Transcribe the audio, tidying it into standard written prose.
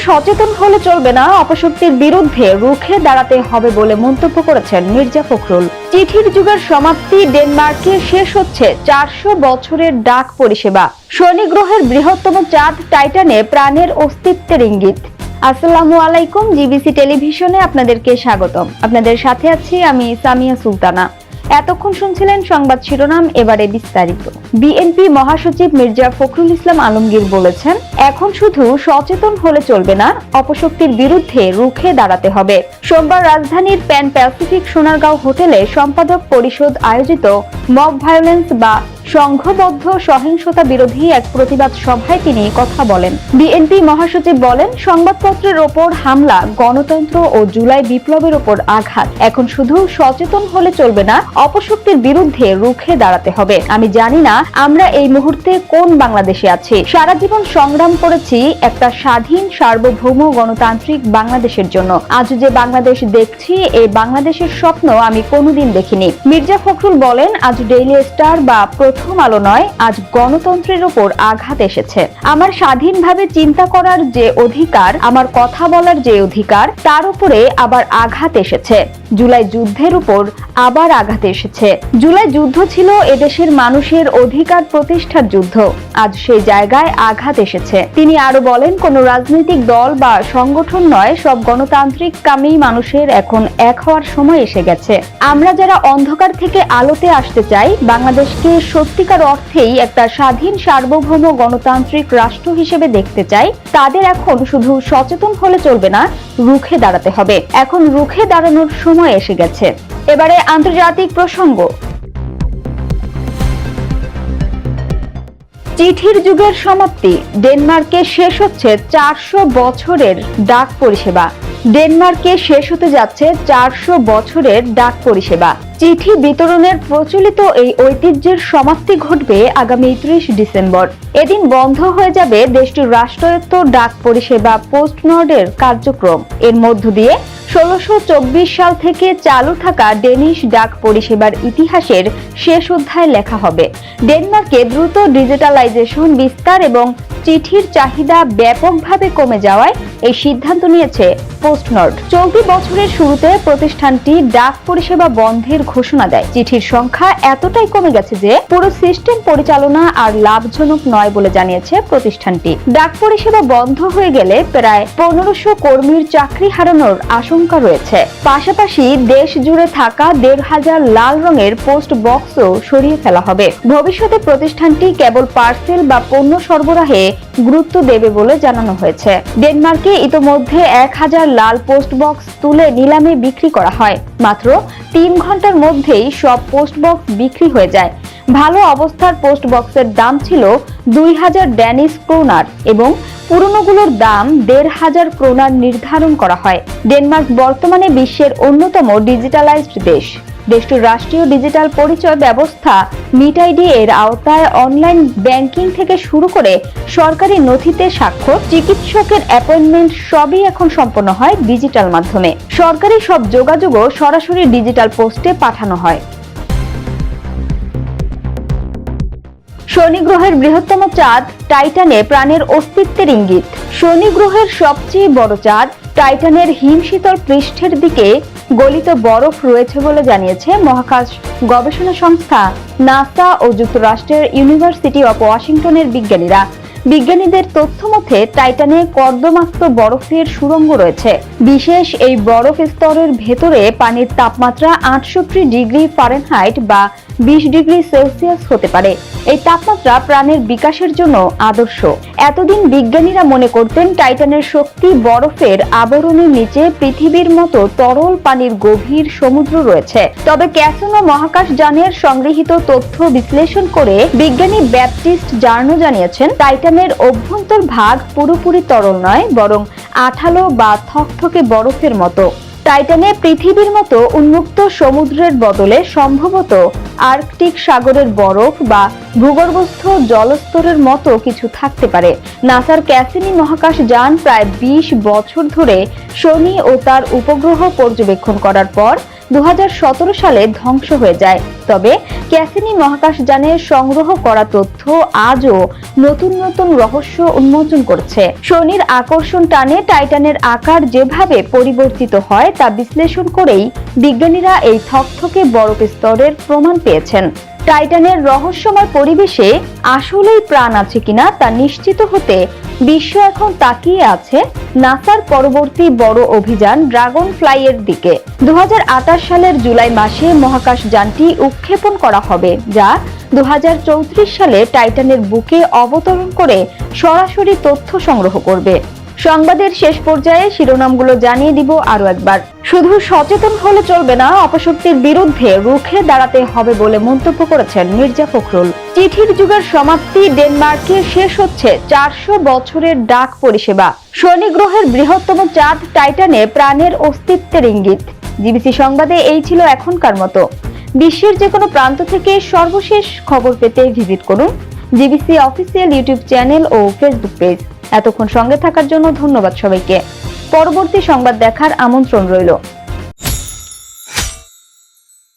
সচেতন হলে চলবে না, অপশক্তির বিরুদ্ধে রুখে দাঁড়াতে হবে বলে মন্তব্য করেছেন মির্জা ফখরুল। চিঠির যুগের সমাপ্তি, ডেনমার্কে শেষ হচ্ছে 400 বছরের ডাক পরিষেবা। শনি গ্রহের বৃহত্তম চাঁদ টাইটানে প্রাণের অস্তিত্বের ইঙ্গিত। আসসালামু আলাইকুম, জিবিসি টেলিভিশনে আপনাদেরকে স্বাগতম। আপনাদের সাথে আছি আমি সামিয়া সুলতানা। এতক্ষণ শুনছিলেন সংবাদ শিরোনাম, এবারে বিস্তারিত। বিএনপি মহাসচিব মির্জা ফখরুল ইসলাম আলমগীর বলেছেন, এখন শুধু সচেতন হলে চলবে না, অপশক্তির বিরুদ্ধে রুখে দাঁড়াতে হবে। সোমবার রাজধানীর প্যান প্যাসিফিক সোনারগাঁও হোটেলে সম্পাদক পরিষদ আয়োজিত মব ভায়োলেন্স বা সংঘবদ্ধ সহিংসতা বিরোধী এক প্রতিবাদ সভায় তিনি কথা বলেন। বিএনপি মহাসচিব বলেন, সংবাদপত্রের ওপর হামলা, গণতন্ত্র ও জুলাই বিপ্লবের ওপর আঘাত। এখন শুধু সচেতন হলে চলবে না, অপশক্তির বিরুদ্ধে রুখে দাঁড়াতে হবে। আমি জানি না আমরা এই মুহূর্তে কোন বাংলাদেশে আছি। সারা জীবন সংগ্রাম করেছি একটা স্বাধীন, সার্বভৌম, গণতান্ত্রিক বাংলাদেশের জন্য। আজ যে বাংলাদেশ দেখছি, এই বাংলাদেশের স্বপ্ন আমি কোনোদিন দেখিনি। মির্জা ফখরুল বলেন, আজ ডেইলি স্টার বা প্রথম আলো নয়, আজ গণতন্ত্রের উপর আঘাত এসেছে। আমার স্বাধীনভাবে চিন্তা করার যে অধিকার, আমার কথা বলার যে অধিকার, তার উপরে আবার আঘাত এসেছে। জুলাই যুদ্ধের উপর আবার আঘাত এসেছে। জুলাই যুদ্ধ ছিল এদেশের মানুষের অধিকার প্রতিষ্ঠার যুদ্ধ। আজ সেই জায়গায় আঘাত এসেছে। তিনি আরো বলেন, কোন রাজনৈতিক দল বা সংগঠন নয়, সব গণতান্ত্রিক কামী মানুষের এখন এক হওয়ার সময় এসে গেছে। আমরা যারা অন্ধকার থেকে আলোতে আসতে চাই, বাংলাদেশকে সত্যিকার অর্থেই একটা স্বাধীন, সার্বভৌম, গণতান্ত্রিক রাষ্ট্র হিসেবে দেখতে চাই, তাদের এখন শুধু সচেতন হলে চলবে না, রুখে দাঁড়াতে হবে। এখন রুখে দাঁড়ানোর সময় এসে গেছে। এবারে আন্তর্জাতিক প্রসঙ্গ। চিঠির যুগের সমাপ্তি, ডেনমার্কে শেষ হচ্ছে 400 বছরের ডাক পরিষেবা। ডেনমার্কে শেষ হতে যাচ্ছে 400 বছরের ডাক পরিষেবা। চিঠি বিতরণের প্রচলিত এই ঐতিহ্যের সমাপ্তি ঘটবে আগামী 30 ডিসেম্বর। এদিন বন্ধ হয়ে যাবে দেশটির রাষ্ট্রায়ত্ত ডাক পরিষেবা পোস্ট নর্ডের কার্যক্রম। এর মধ্য দিয়ে 1624 সাল থেকে চালু থাকা ডেনিশ ডাক পরিষেবার ইতিহাসের শেষ অধ্যায় লেখা হবে। ডেনমার্কে দ্রুত ডিজিটালাইজেশন বিস্তার এবং চিঠির চাহিদা ব্যাপকভাবে কমে যাওয়ায় এই সিদ্ধান্ত নিয়েছে পোস্ট নর্ড। চলতি বছরের শুরুতে প্রতিষ্ঠানটি ডাক পরিষেবা বন্ধের ঘোষণা দেয়। চিঠির সংখ্যা এতটাই কমে গেছে যে পুরো সিস্টেম পরিচালনা আর লাভজনক নয় বলে জানিয়েছে প্রতিষ্ঠানটি। ডাক পরিষেবা বন্ধ হয়ে গেলে প্রায় 1500 কর্মীর চাকরি হারানোর আশঙ্কা রয়েছে। পাশাপাশি দেশ জুড়ে থাকা 1500 লাল রঙের পোস্ট বক্সও সরিয়ে ফেলা হবে। ভবিষ্যতে প্রতিষ্ঠানটি কেবল পার্সেল বা পণ্য সরবরাহে গুরুত্ব দেবে বলে জানানো হয়েছে। ডেনমার্কে ইতোমধ্যে 1000 লাল পোস্ট বক্স তুলে নিলামে বিক্রি করা হয়। মাত্র 3 ঘন্টার মধ্যেই সব পোস্ট বক্স বিক্রি হয়ে যায়। ভালো অবস্থার পোস্ট বক্সের দাম ছিল 2000 ড্যানিশ ক্রোনার এবং পুরনোগুলোর দাম 1500 ক্রোনার নির্ধারণ করা হয়। ডেনমার্ক বর্তমানে বিশ্বের অন্যতম ডিজিটালাইজড দেশ। দেশটির রাষ্ট্রীয় ডিজিটাল পরিচয় ব্যবস্থা মিটাইডি এর আওতায় অনলাইন ব্যাংকিং থেকে শুরু করে সরকারি নথিতে স্বাক্ষর, চিকিৎসকের অ্যাপয়েন্টমেন্ট সবই এখন সম্পন্ন হয় ডিজিটাল মাধ্যমে। সরকারি সব যোগাযোগও সরাসরি ডিজিটাল পোস্টে পাঠানো হয়। শনি গ্রহের বৃহত্তম চাঁদ টাইটানে প্রাণের অস্তিত্বের ইঙ্গিত। শনি গ্রহের সবচেয়ে বড় চাঁদ টাইটানের হিমশীতল পৃষ্ঠের দিকে গলিত বরফ রয়েছে বলে জানিয়েছে মহাকাশ গবেষণা সংস্থা নাসা ও যুক্তরাষ্ট্রের ইউনিভার্সিটি অব ওয়াশিংটনের বিজ্ঞানীরা। বিজ্ঞানীদের তথ্য মতে টাইটানে কর্দমাক্ত বরফের সুড়ঙ্গ রয়েছে। বিশেষ এই বরফ স্তরের ভেতরে পানির তাপমাত্রা 68 ডিগ্রি ফারেনহাইট বা 20 ডিগ্রি সেলসিয়াস হতে পারে। এই তাপমাত্রা প্রাণের বিকাশের জন্য আদর্শ। এতদিন বিজ্ঞানীরা মনে করতেন টাইটানের শক্তি বরফের আবরণের নিচে পৃথিবীর মতো তরল পানির গভীর সমুদ্র রয়েছে। তবে ক্যাসিনো মহাকাশ যানের সংগৃহীত তথ্য বিশ্লেষণ করে বিজ্ঞানী ব্যাপটিস্ট জার্নো জানিয়েছেন, টাইটানের অভ্যন্তর ভাগ পুরোপুরি তরল নয়, বরং আঠালো বা থকথকে বরফের মতো। টাইটানে পৃথিবীর মতো উন্মুক্ত সমুদ্রের বদলে সম্ভবত আর্কটিক সাগরের বরফ বা ভূগর্ভস্থ জলস্তরের মতো কিছু থাকতে পারে। নাসার ক্যাসিনি মহাকাশ যান প্রায় 20 বছর ধরে শনি ও তার উপগ্রহ পর্যবেক্ষণ করার পর 2017 সালে ধ্বংস হয়ে যায়। তবে ক্যাসিনি মহাকাশযানে সংগ্রহ করা তথ্য আজও নতুন নতুন রহস্য উন্মোচন করছে। শনির আকর্ষণ টানে টাইটানের আকার যেভাবে পরিবর্তিত হয় তা বিশ্লেষণ করেই বিজ্ঞানীরা এই থকথকে বরফ স্তরের প্রমাণ পেয়েছেন। টাইটানের রহস্যময় পরিবেশে আসলেই প্রাণ আছে কিনা তা নিশ্চিত হতে বিশ্ব এখন তাকিয়ে আছে নাসার পরবর্তী বড় অভিযান ড্রাগন ফ্লাই এর দিকে। 2028 সালের জুলাই মাসে মহাকাশযানটি উৎক্ষেপণ করা হবে, যা 2034 সালে টাইটানের বুকে অবতরণ করে সরাসরি তথ্য সংগ্রহ করবে। সংবাদের শেষ পর্যায়ে শিরোনামগুলো জানিয়ে দিব আরো একবার। শুধু সচেতন হলে চলবে না, অপশক্তির বিরুদ্ধে রুখে দাঁড়াতে হবে বলে মন্তব্য করেছেন মির্জা ফখরুল। চিঠির যুগের সমাপ্তি, ডেনমার্কে শেষ হচ্ছে 400 বছরের ডাক পরিষেবা। শনি গ্রহের বৃহত্তম চাঁদ টাইটানে প্রাণের অস্তিত্বের ইঙ্গিত। জিবিসি সংবাদে এই ছিল এখনকার মতো। বিশ্বের যে কোনো প্রান্ত থেকে সর্বশেষ খবর পেতে ভিজিট করুন জিবিসি অফিসিয়াল ইউটিউব চ্যানেল ও ফেসবুক পেজ। এতক্ষণ সঙ্গে থাকার জন্য ধন্যবাদ সবাইকে। পরবর্তী সংবাদ দেখার আমন্ত্রণ রইল।